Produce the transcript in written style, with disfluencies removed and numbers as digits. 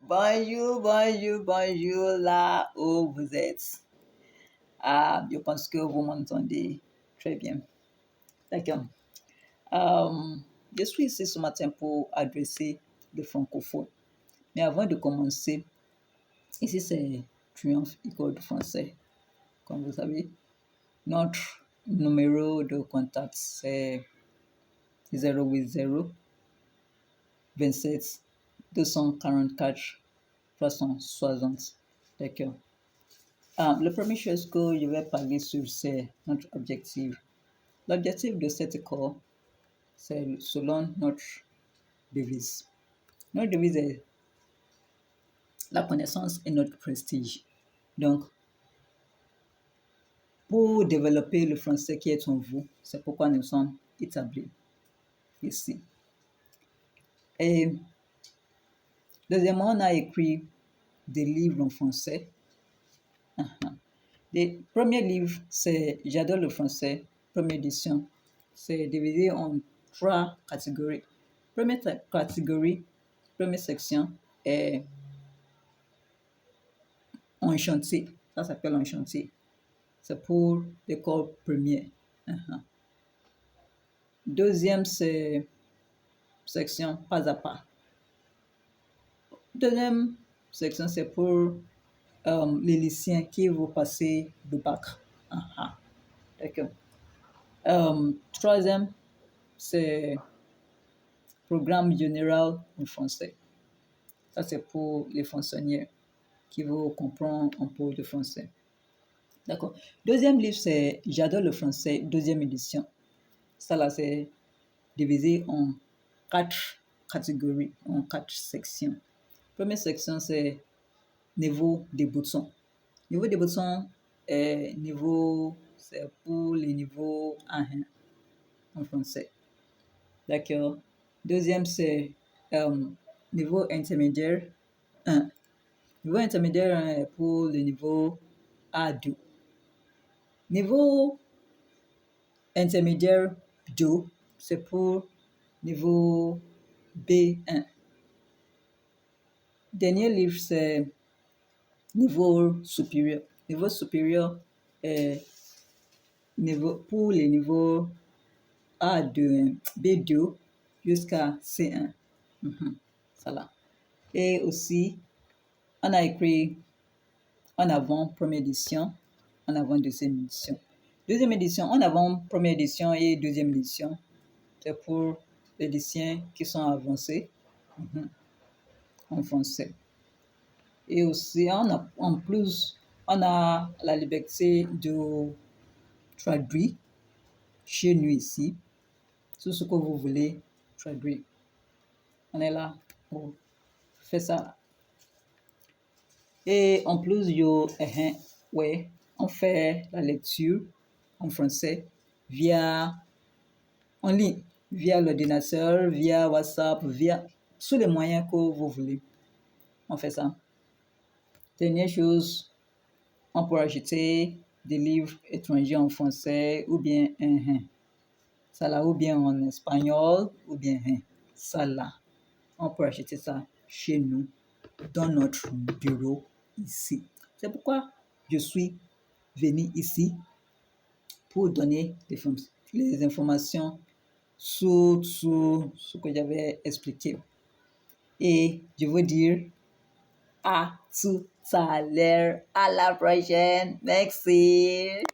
Bonjour, bonjour, bonjour, là où vous êtes. Je pense que vous m'entendez très bien. D'accord. Euh, je suis ici ce matin pour adresser le francophone. Mais avant de commencer, ici c'est Triomphe École de français. Comme vous savez, notre numéro de contact c'est 080 27 244 360. D'accord. La première chose que je vais parler sur, c'est notre objectif. L'objectif de cette école, c'est selon notre devise. Notre devise est la connaissance et notre prestige. Donc, pour développer le français qui est en vous, c'est pourquoi nous sommes établis ici. Et deuxièmement, on a écrit des livres en français. Les premiers livres, c'est J'adore le français, première édition. C'est divisé en 3 catégories. Première catégorie, première section est en chantier. Ça s'appelle en chantier. C'est pour l'école première. Deuxième, c'est section pas à pas. Deuxième section, c'est pour les lycéens qui vont passer le bac. D'accord. Troisième, c'est programme général en français. Ça, c'est pour les fonctionnaires qui vont comprendre un peu de français. D'accord. Deuxième livre, c'est J'adore le français, deuxième édition. Ça, là, c'est divisé en 4 catégories, en 4 sections. Première section, c'est niveau des boutons. Niveau des boutons est c'est pour les niveaux A1 en français. D'accord. Deuxième, c'est niveau intermédiaire 1. Niveau intermédiaire 1 est pour le niveau A2. Niveau intermédiaire 2, c'est pour niveau B1. Dernier livre, c'est niveau supérieur. Niveau supérieur est pour les niveaux A2, B2 jusqu'à C1. Voilà. Et aussi, on a écrit en avant première édition, en avant deuxième édition. Deuxième édition, en avant première édition et deuxième édition, c'est pour les lycéens qui sont avancés en français. Et aussi, en plus, on a la liberté de traduire chez nous ici, tout ce que vous voulez traduire. On est là pour faire ça. Et en plus, on fait la lecture en français en ligne, via l'ordinateur, via WhatsApp, via tous les moyens que vous voulez. On fait ça. Dernière chose, on peut acheter des livres étrangers en français ou bien ça là, ou bien en espagnol ou bien ça là. On peut acheter ça chez nous, dans notre bureau ici. C'est pourquoi je suis venu ici pour donner les informations sur ce que j'avais expliqué. Et je veux dire à tout à l'heure, à la prochaine. Merci.